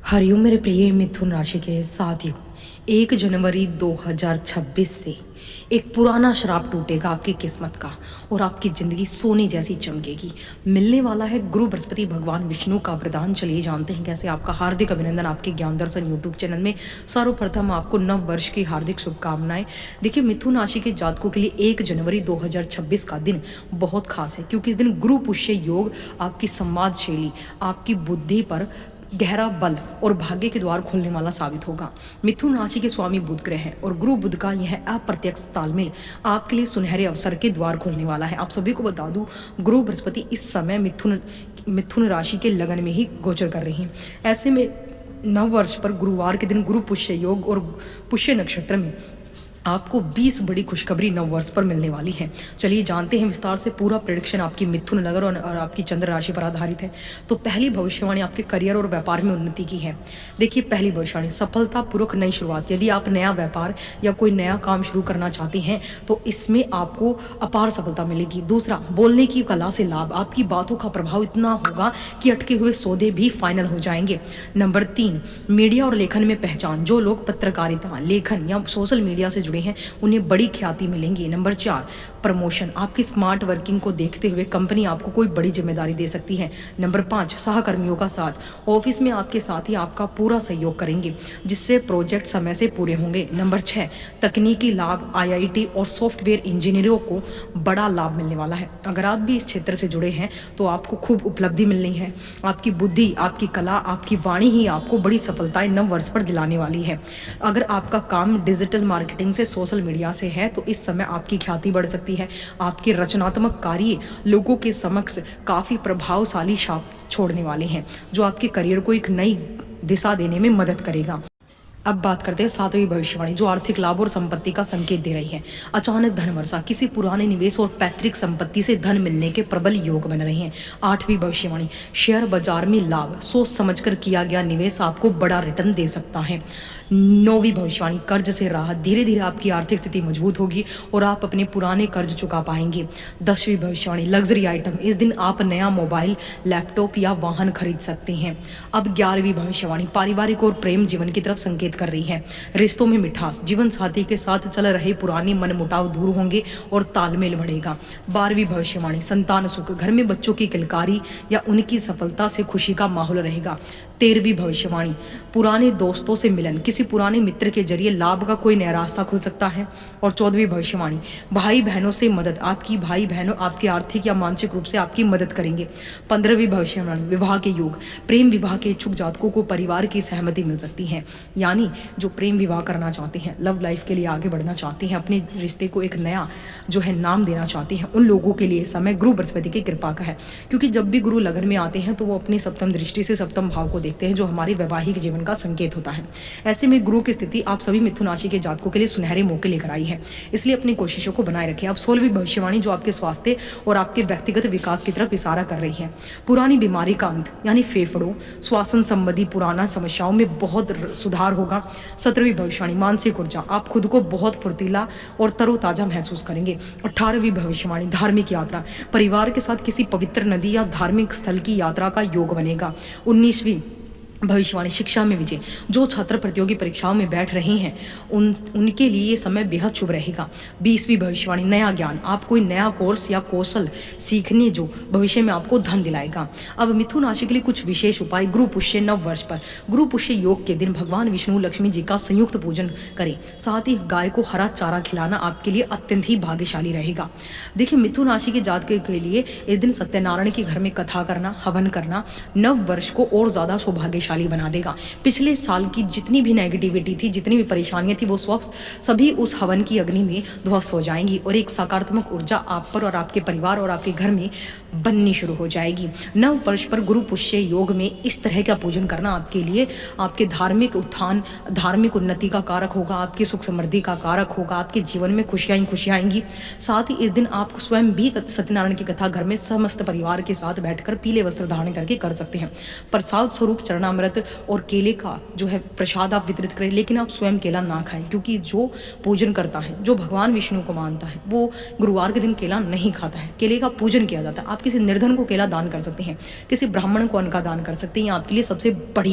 हरिओम मेरे प्रिय मिथुन राशि के साथियों। 1 जनवरी 2026 से एक पुराना श्राप टूटेगा आपकी किस्मत का और आपकी ज़िंदगी सोने जैसी चमकेगी। मिलने वाला है गुरु बृहस्पति भगवान विष्णु का वरदान। चलिए जानते हैं कैसे। आपका हार्दिक अभिनंदन आपके ज्ञान दर्शन यूट्यूब चैनल में। सर्वप्रथम आपको नव वर्ष की हार्दिक शुभकामनाएं। देखिए, मिथुन राशि के जातकों के लिए 1 जनवरी 2026 का दिन बहुत खास है, क्योंकि इस दिन गुरु पुष्य योग आपकी संवाद शैली, आपकी बुद्धि पर गहरा बल और भाग्य के द्वार खोलने वाला साबित होगा। मिथुन राशि के स्वामी बुध ग्रह हैं और गुरु बुध का यह अप्रत्यक्ष तालमेल आपके लिए सुनहरे अवसर के द्वार खोलने वाला है। आप सभी को बता दूं, गुरु बृहस्पति इस समय मिथुन राशि के लगन में ही गोचर कर रही हैं। ऐसे में नव वर्ष पर गुरुवार के दिन गुरु पुष्य योग और पुष्य नक्षत्र में आपको 20 बड़ी खुशखबरी नव वर्ष पर मिलने वाली है। चलिए जानते हैं विस्तार से। पूरा प्रेडिक्शन आपकी मिथुन लगन और आपकी चंद्र राशि पर आधारित है। तो पहली भविष्यवाणी आपके करियर और व्यापार में उन्नति की है। देखिए, पहली भविष्यवाणी, सफलतापूर्वक नई शुरुआत। यदि आप नया व्यापार या कोई नया काम शुरू करना चाहते हैं तो इसमें आपको अपार सफलता मिलेगी। दूसरा, बोलने की कला से लाभ। आपकी बातों का प्रभाव इतना होगा कि अटके हुए सौदे भी फाइनल हो जाएंगे। नंबर 3, मीडिया और लेखन में पहचान। जो लोग पत्रकारिता, लेखन या सोशल मीडिया से जुड़े हैं उन्हें बड़ी ख्याति मिलेंगी। Number 4, promotion. आपकी स्मार्ट वर्किंग को देखते हुए कंपनी आपको कोई बड़ी जिम्मेदारी दे सकती है। नंबर 5, सहकर्मियों का साथ। ऑफिस में आपके साथी आपका पूरा सहयोग करेंगे, जिससे प्रोजेक्ट समय से पूरे होंगे। नंबर 6, तकनीकी लाभ। आईआईटी और सॉफ्टवेयर इंजीनियरों को बड़ा लाभ मिलने वाला है। अगर आप भी इस क्षेत्र से जुड़े हैं तो आपको खूब उपलब्धि मिलनी है। आपकी बुद्धि, आपकी कला, आपकी वाणी ही आपको बड़ी सफलताएं नव वर्ष पर दिलाने वाली है। अगर आपका काम डिजिटल मार्केटिंग से, सोशल मीडिया से है तो इस समय आपकी ख्याति बढ़ सकती है। आपके रचनात्मक कार्य लोगों के समक्ष काफ़ी प्रभावशाली छाप छोड़ने वाले हैं, जो आपके करियर को एक नई दिशा देने में मदद करेगा। अब बात करते हैं 7वीं भविष्यवाणी, जो आर्थिक लाभ और संपत्ति का संकेत दे रही है। अचानक धन वर्षा। किसी पुराने निवेश और पैतृक संपत्ति से धन मिलने के प्रबल योग बन रहे हैं। 8वीं भविष्यवाणी, शेयर बाजार में लाभ। सोच समझकर किया गया निवेश आपको बड़ा रिटर्न दे सकता है। 9वीं भविष्यवाणी, कर्ज से राहत। धीरे धीरे आपकी आर्थिक स्थिति मजबूत होगी और आप अपने पुराने कर्ज चुका पाएंगे। 10वीं भविष्यवाणी, लग्जरी आइटम। इस दिन आप नया मोबाइल, लैपटॉप या वाहन खरीद सकते हैं। अब 11वीं भविष्यवाणी, पारिवारिक और प्रेम जीवन की तरफ संकेत कर रही है। रिश्तों में मिठास। जीवन साथी के साथ चल रहे पुराने मनमुटाव दूर होंगे और तालमेल बढ़ेगा। 12वीं भविष्यवाणी, संतान सुख। घर में बच्चों की किलकारी या उनकी सफलता से खुशी का माहौल रहेगा। 13वीं भविष्यवाणी, पुराने दोस्तों से मिलन। किसी पुराने मित्र के जरिए लाभ का कोई नया रास्ता खुल सकता है। और 14वीं भविष्यवाणी, भाई बहनों से मदद। आपकी भाई बहनों आपके आर्थिक या मानसिक रूप से आपकी मदद करेंगे। 15वीं भविष्यवाणी, विवाह के योग। प्रेम विवाह के इच्छुक जातकों को परिवार की सहमति मिल सकती है। यानी जो प्रेम विवाह करना चाहते हैं, लव लाइफ के लिए आगे बढ़ना चाहते हैं, अपने रिश्ते को एक नया जो है नाम देना चाहते हैं, उन लोगों के लिए समय गुरु बृहस्पति की कृपा का है। क्योंकि जब भी गुरु लगन में आते हैं तो वो अपनी सप्तम दृष्टि से सप्तम भाव को देखते हैं, जो हमारे वैवाहिक जीवन का संकेत होता है। ऐसे में गुरु की स्थिति आप सभी मिथुन राशि के जातकों के लिए सुनहरे मौके लेकर आई है, इसलिए अपनी कोशिशों को बनाए रखें। अब 16वीं भविष्यवाणी, जो आपके स्वास्थ्य और आपके व्यक्तिगत विकास की तरफ इशारा कर रही है। पुरानी बीमारी का अंत, यानी फेफड़ों, श्वसन संबंधी पुराना समस्याओं में बहुत सुधार होगा। 17वीं भविष्यवाणी, मानसिक ऊर्जा। आप खुद को बहुत फुर्तीला और तरोताजा महसूस करेंगे। 18वीं भविष्यवाणी, धार्मिक यात्रा। परिवार के साथ किसी पवित्र नदी या धार्मिक स्थल की यात्रा का योग बनेगा। 19वीं भविष्यवाणी, शिक्षा में विजय। जो छात्र प्रतियोगी परीक्षाओं में बैठ रहे हैं उनके लिए ये समय बेहद शुभ रहेगा। 20वीं भविष्यवाणी, नया ज्ञान। आप कोई नया कोर्स या कौशल सीखने जो भविष्य में आपको धन दिलाएगा। अब मिथुन राशि के लिए कुछ विशेष उपाय। गुरु पुष्य नव वर्ष पर गुरु पुष्य योग के दिन भगवान विष्णु लक्ष्मी जी का संयुक्त पूजन करें। साथ ही गाय को हरा चारा खिलाना आपके लिए अत्यंत ही भाग्यशाली रहेगा। देखिए, मिथुन राशि के जातकों के लिए इस दिन सत्यनारायण के घर में कथा करना, हवन करना नव वर्ष को और ज्यादा सौभाग्यशाली बना देगा। पिछले साल की जितनी भी नेगेटिविटी थी, जितनी भी परेशानियां थी, वो सभी उस हवन की अग्नि में ध्वस्त हो जाएंगी और एक सकारात्मक ऊर्जा आप पर और आपके परिवार और आपके घर में बननी शुरू हो जाएगी। नव वर्ष पर गुरु पुष्य योग में इस तरह का पूजन करना आपके लिए आपके धार्मिक उत्थान, धार्मिक उन्नति का कारक होगा, आपकी सुख समृद्धि का कारक होगा, आपके जीवन में खुशियां आएंगी। साथ ही इस दिन आप स्वयं भी सत्यनारायण की कथा घर में समस्त परिवार के साथ बैठकर पीले वस्त्र धारण करके कर सकते हैं। प्रसाद स्वरूप चरणामृत और केले का जो है प्रसाद आप वितरित करें, लेकिन आप स्वयं केला ना खाएं, क्योंकि जो पूजन करता है, जो भगवान विष्णु को मानता है, वो गुरुवार के दिन केला नहीं खाता है। केले का पूजन किया जाता है। आप किसी निर्धन को केला दान कर सकते हैं, किसी ब्राह्मण को अन्न का दान कर सकते हैं। आपके लिए सबसे बढ़िया